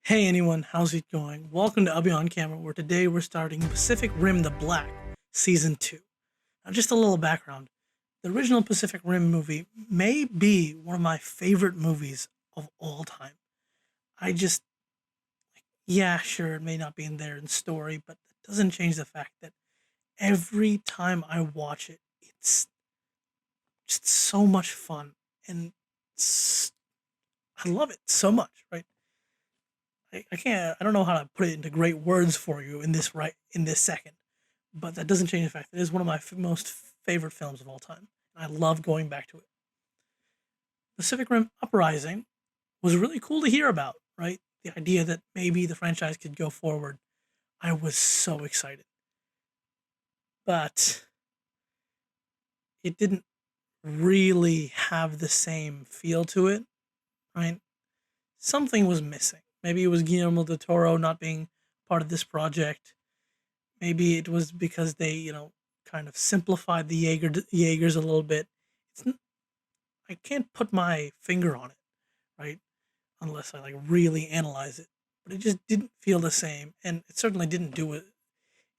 Hey anyone, how's it going? Welcome to Abhi on Camera, where today we're starting Pacific Rim the Black, Season 2. Now, just a little background. The original Pacific Rim movie may be one of my favorite movies of all time. I just, yeah, sure, it may not be in there in story, but it doesn't change the fact that every time I watch it, it's just so much fun. And it's, I love it so much, right? I can't, I don't know how to put it into great words for you in this second. But that doesn't change the fact that it is one of my most favorite films of all time. I love going back to it. Pacific Rim Uprising was really cool to hear about, right? The idea that maybe the franchise could go forward. I was so excited. But it didn't really have the same feel to it, right? Something was missing. Maybe it was Guillermo del Toro not being part of this project. Maybe it was because they, kind of simplified the Jaegers a little bit. It's I can't put my finger on it, right? Unless I like really analyze it. But it just didn't feel the same, and it certainly didn't do it.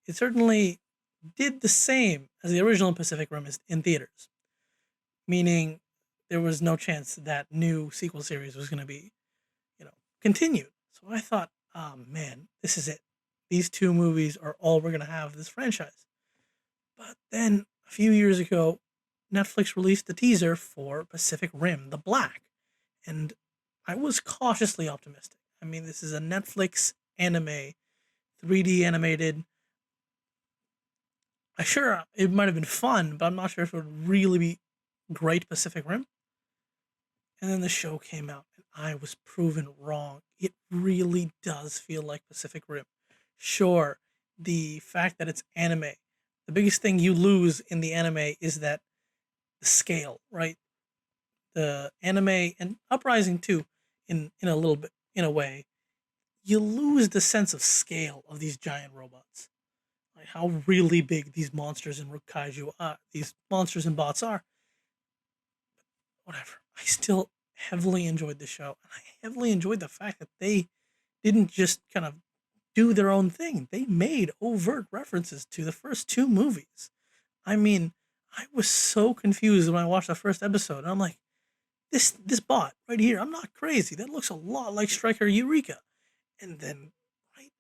It certainly did the same as the original Pacific Rim in theaters, meaning there was no chance that new sequel series was going to be, you know, continued. So I thought, oh man, this is it. These two movies are all we're going to have this franchise. But then a few years ago, Netflix released the teaser for Pacific Rim: The Black, and I was cautiously optimistic. I mean, this is a Netflix anime, 3D animated. I sure it might have been fun, but I'm not sure if it would really be great Pacific Rim. And then the show came out, and I was proven wrong. It really does feel like Pacific Rim. Sure, the fact that it's anime, the biggest thing you lose in the anime is that the scale, right? The anime and Uprising too, in a little bit, in a way, you lose the sense of scale of these giant robots. Like how really big these monsters and kaiju are, these monsters and bots are. Whatever. I still heavily enjoyed the show, and I heavily enjoyed the fact that they didn't just kind of do their own thing. They made overt references to the first two movies. I mean, I was so confused when I watched the first episode, and I'm like, this bot right here, I'm not crazy. That looks a lot like Striker Eureka. And then, right,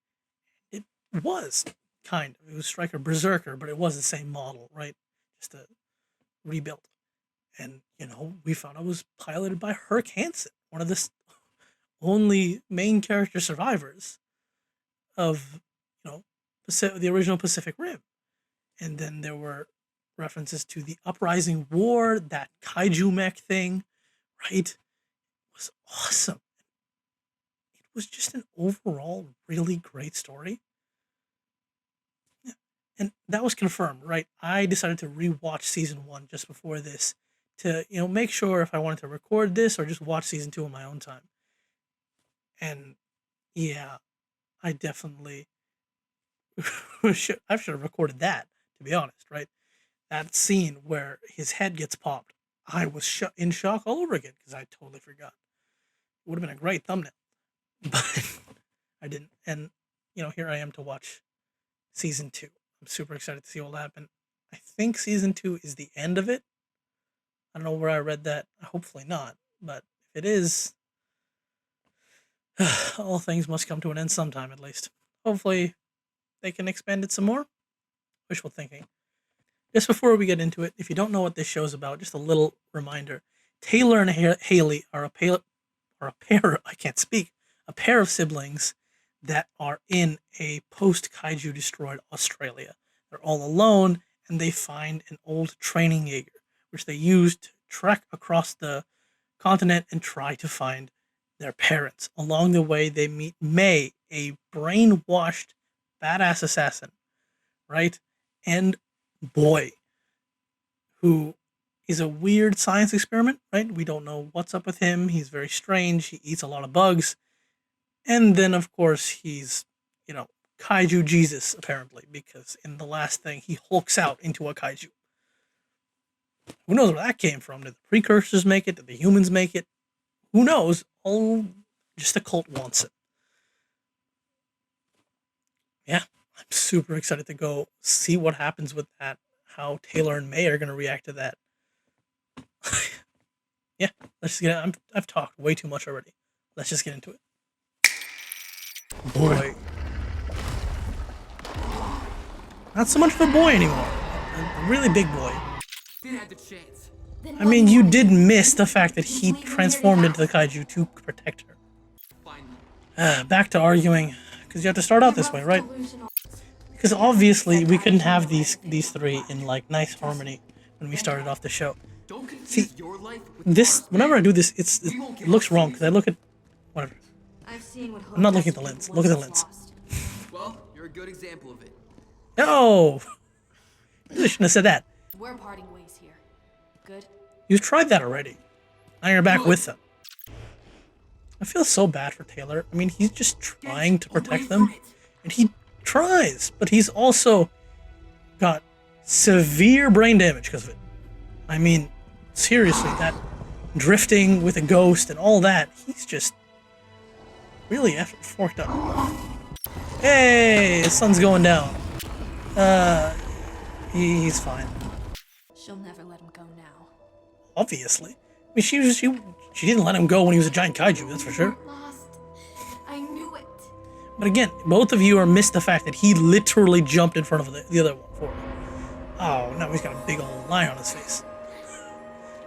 it was kind of. It was Striker Berserker, but it was the same model, right? Just a rebuilt. And, we found out it was piloted by Herc Hansen, one of the only main character survivors of, the original Pacific Rim. And then there were references to the Uprising War, that Kaiju mech thing, right? It was awesome. It was just an overall really great story. Yeah. And that was confirmed, right? I decided to rewatch season one just before this to, make sure if I wanted to record this or just watch season two on my own time. And yeah, I definitely I should have recorded that, to be honest, right? That scene where his head gets popped, I was in shock all over again because I totally forgot. It would have been a great thumbnail, but I didn't. And here I am to watch season two. I'm super excited to see what will happen. I think season two is the end of it. I don't know where I read that. Hopefully not, but if it is, all things must come to an end sometime at least. Hopefully, they can expand it some more. Wishful thinking. Just before we get into it, if you don't know what this show's about, just a little reminder: Taylor and Hayley are a pair. I can't speak. A pair of siblings that are in a post-kaiju destroyed Australia. They're all alone, and they find an old training Jaeger, which they use to trek across the continent and try to find their parents. Along the way, they meet May, a brainwashed badass assassin, right? And bOy, who is a weird science experiment, right? We don't know what's up with him. He's very strange. He eats a lot of bugs. And then, of course, he's, Kaiju Jesus, apparently, because in the last thing, he hulks out into a kaiju. Who knows where that came from? Did the precursors make it? Did the humans make it? Who knows? Oh, just the cult wants it. yeah, I'm super excited to go see what happens with that. How Taylor and May are gonna react to that. Yeah, let's just get. I've talked way too much already. Let's just get into it. Boy, not so much of a boy anymore. A really big boy. I mean, you did miss the fact that he transformed into the kaiju to protect her. Back to arguing, because you have to start out this way, right? Because obviously we couldn't have these three in like nice harmony when we started off the show. See, this whenever I do this, it looks wrong because I look at whatever. I'm not looking at the lens. Look at the lens. Well, you're a good example of it. No, you shouldn't have said that. We're parting ways here. Good. You've tried that already. Now you're back with them. I feel so bad for Taylor. I mean, he's just trying to protect them, and he tries, but he's also got severe brain damage because of it. I mean, seriously, that drifting with a ghost and all that, he's just really forked up. Hey, the sun's going down. He's fine. She'll never let him go now. Obviously. I mean, she didn't let him go when he was a giant kaiju, that's for sure. Lost. I knew it. But again, both of you are missed the fact that he literally jumped in front of the other one for him. Oh, now he's got a big old line on his face.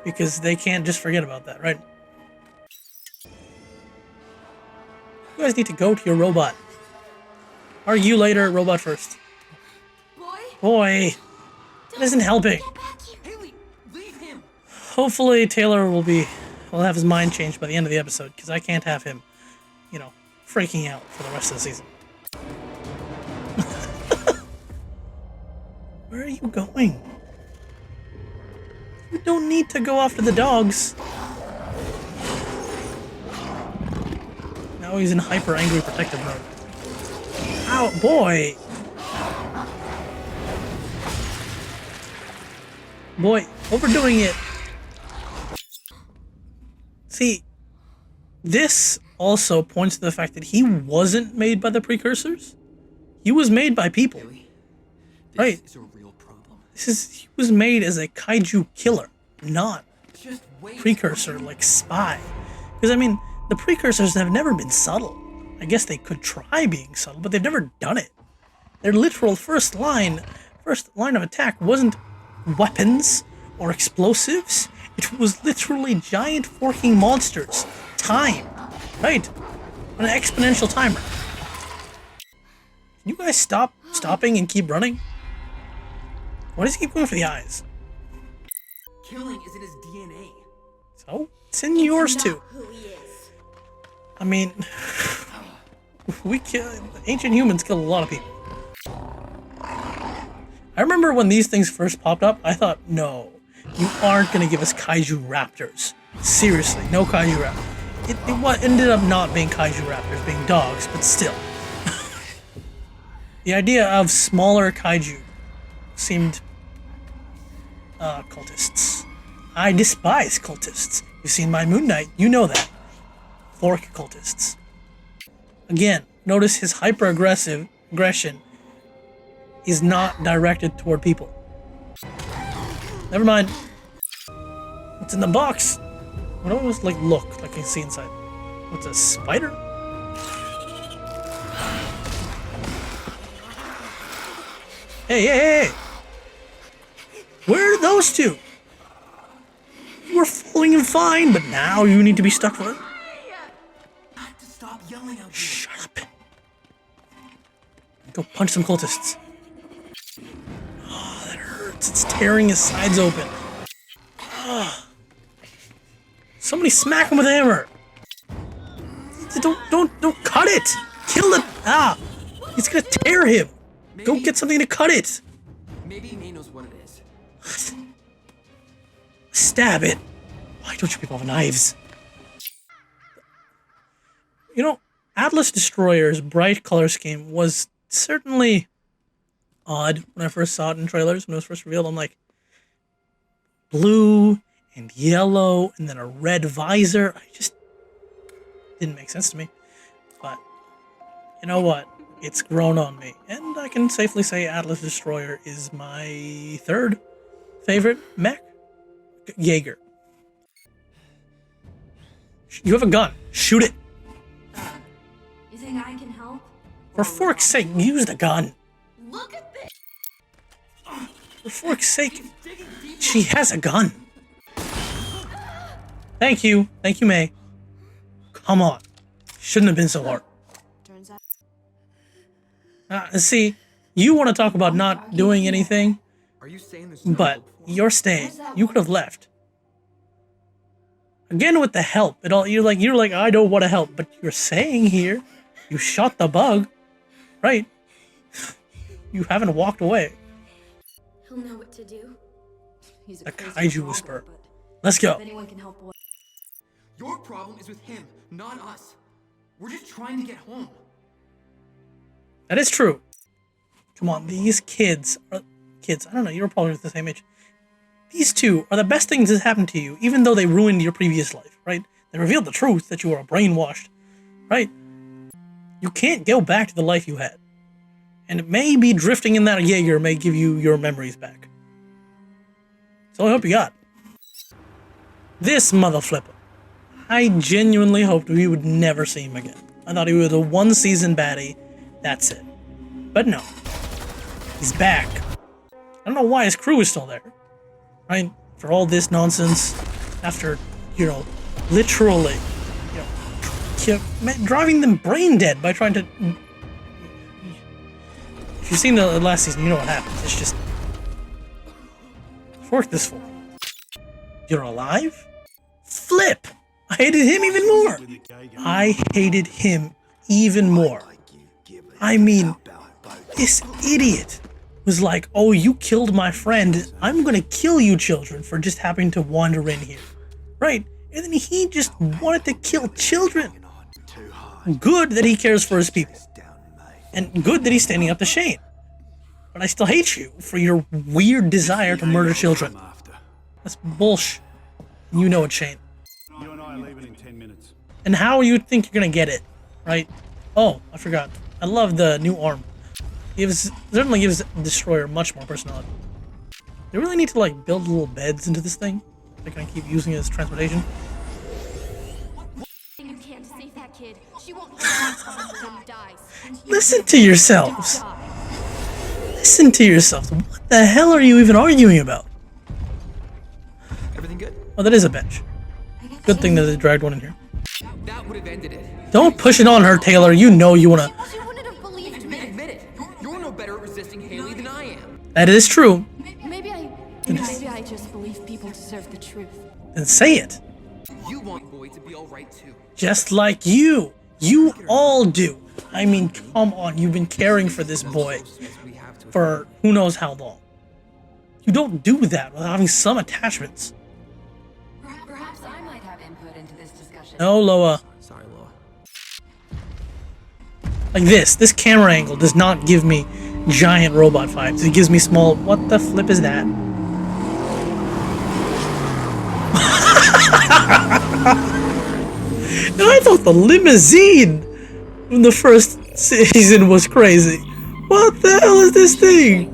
Because they can't just forget about that, right? You guys need to go to your robot. Argue later, robot first. Boy, that isn't helping. Hayley, leave him. Hopefully Taylor will have his mind changed by the end of the episode, because I can't have him, you know, freaking out for the rest of the season. Where are you going? You don't need to go after the dogs. Now he's in hyper angry protective mode. Ow, boy! Boy, overdoing it. See, this also points to the fact that he wasn't made by the precursors. He was made by people. Hayley, Right. This is a real problem. He was made as a kaiju killer, not Just wait. precursor like spy. Because I mean, the precursors have never been subtle. I guess they could try being subtle, but they've never done it. Their literal first line of attack wasn't weapons or explosives. It was literally giant forking monsters. Time. Right? On an exponential timer. Can you guys stop stopping and keep running? Why does he keep going for the eyes? Killing is in his DNA. So, it's in yours too. Who he is. I mean, ancient humans killed a lot of people. I remember when these things first popped up, I thought, no, you aren't going to give us kaiju raptors. Seriously, no kaiju raptors. It ended up not being kaiju raptors, being dogs, but still. The idea of smaller kaiju seemed cultists. I despise cultists. You've seen my Moon Knight, you know that. Fork cultists. Again, notice his hyper-aggression is not directed toward people. Never mind. What's in the box? What do I almost look like I can see inside? What's a spider? Hey! Where are those two? You were falling in fine, but now you need to be stuck for it. Got to stop yelling out here. Shut up. Go punch some cultists. Oh, that hurts. It's tearing his sides open. Oh. Somebody smack him with a hammer. Don't cut it. Kill it. Ah, it's gonna tear him. Go get something to cut it. Maybe May knows what it is. What? Stab it. Why don't you people have knives? You know, Atlas Destroyer's bright color scheme was certainly odd when I first saw it in trailers. When it was first revealed, I'm like, blue and yellow and then a red visor. I just didn't make sense to me. But you know what? It's grown on me, and I can safely say Atlas Destroyer is my third favorite mech. Jaeger. You have a gun. Shoot it. You think I can help? For fork's sake, use the gun. Look at this! For fork's sake, she has a gun. Thank you. Thank you, May. Come on. Shouldn't have been so hard. Turns out. See, you want to talk about not doing anything, Are you saying there's no but hope for you're staying. You could have left. Again with the help. You're like, I don't want to help, but you're saying here, you shot the bug, right? You haven't walked away. He'll know what to do. He's a The crazy Kaiju robot, Whisperer. but Let's go. if anyone can help boy. Your problem is with him, not us. We're just trying to get home. That is true. Come on, these kids are kids. I don't know. You're probably the same age. These two are the best things that happened to you, even though they ruined your previous life, right? They revealed the truth that you were brainwashed, right? You can't go back to the life you had. And maybe drifting in that Jaeger may give you your memories back. So I hope you got it. This mother flipper. I genuinely hoped we would never see him again. I thought he was a one-season baddie. That's it. But no. He's back. I don't know why his crew is still there. Right? For all this nonsense. After, literally, driving them brain dead by trying to... If you've seen the last season, you know what happens. It's just... Fork this for. You're alive? Flip! I hated him even more! I hated him even more. I mean, this idiot was like, oh, you killed my friend. I'm gonna kill you children for just happening to wander in here. Right? And then he just wanted to kill children. Good that he cares for his people. And good that he's standing up to Shane. But I still hate you for your weird desire to murder children. That's bullshit. You know it, Shane. You and I are leaving in 10 minutes. And how you think you're gonna get it, right? Oh, I forgot. I love the new arm. Certainly gives Destroyer much more personality. They really need to build little beds into this thing. They can keep using it as transportation. You can't save that kid. She won't until he dies. Listen to yourselves. Listen to yourselves. What the hell are you even arguing about? Everything good? Oh, that is a bench. Good thing that they dragged one in here. That would have ended it. Don't push it on her, Taylor. You know you wanna... She wouldn't have believed me. Admit it. You're no better at resisting Hayley than I am. That is true. Maybe I just believe people deserve the truth. Then say it. You want Boy to be alright too. Just like you. You all do. I mean, come on. You've been caring for this boy for who knows how long. You don't do that without having some attachments. Perhaps I might have input into this discussion. No, Loa. Sorry, Loa. Like this camera angle does not give me giant robot vibes. It gives me small... What the flip is that? I thought the limousine from the first season was crazy. What the hell is this thing?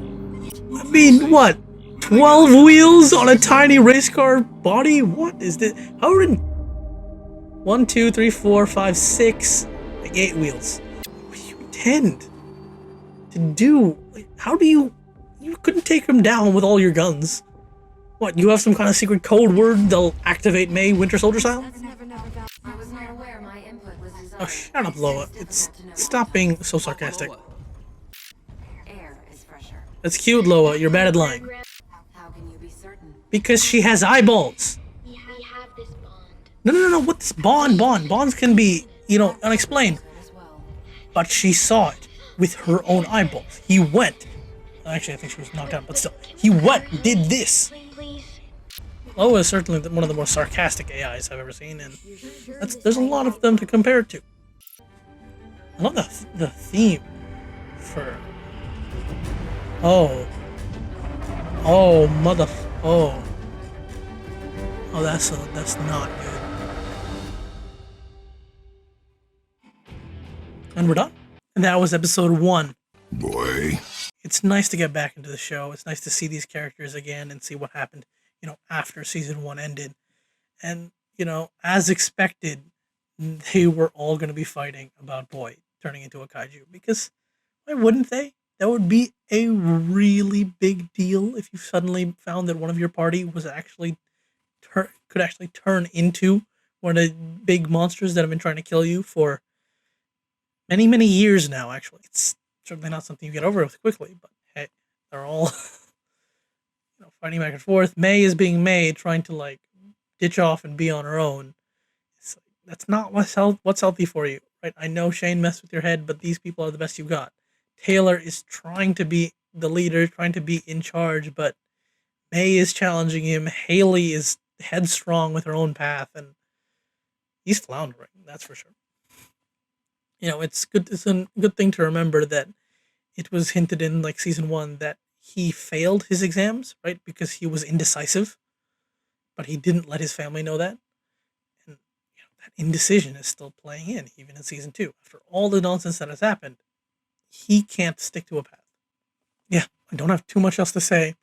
I mean, what? 12 wheels on a tiny race car body? What is this? How are in 1, 2, 3, 4, 5, 6, 8 wheels? What do you intend to do? How do you couldn't take him down with all your guns? What, you have some kind of secret code word they'll activate May Winter Soldier style? I was not aware my input was Oh, shut up, Loa. Stop being so sarcastic. Air is fresher. That's cute, Loa. You're bad at lying. How can you be certain? Because she has eyeballs. We have this bond. No. What this bond? Bonds can be, unexplained. As well. But she saw it with her own eyeballs. He went. Actually, I think she was knocked out, but still. He went, did this. Please. Loa is certainly one of the more sarcastic AIs I've ever seen, and there's a lot of them to compare it to. I love the theme for... Oh, that's not good. And we're done. And that was episode 1. Boy. It's nice to get back into the show. It's nice to see these characters again and see what happened, after season 1 ended. And, as expected, they were all going to be fighting about bOy turning into a kaiju. Because why wouldn't they? That would be a really big deal if you suddenly found that one of your party was actually could actually turn into one of the big monsters that have been trying to kill you for many, many years now, actually. It's certainly not something you get over with quickly, but hey, they're all fighting back and forth. May is being May, trying to ditch off and be on her own. It's that's not what's healthy for you, right? I know Shane messed with your head, but these people are the best you got. Taylor is trying to be the leader, trying to be in charge, but May is challenging him. Hayley is headstrong with her own path, and he's floundering, that's for sure. It's good. It's a good thing to remember that it was hinted in season 1 that he failed his exams, right? Because he was indecisive, but he didn't let his family know that. And that indecision is still playing in, even in season 2. After all the nonsense that has happened, he can't stick to a path. Yeah, I don't have too much else to say.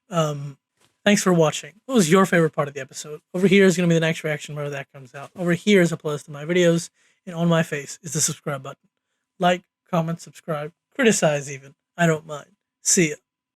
Thanks for watching. What was your favorite part of the episode? Over here is going to be the next reaction whenever that comes out. Over here is a playlist of my videos, and on my face is the subscribe button. Like, comment, subscribe, criticize even. I don't mind. See ya.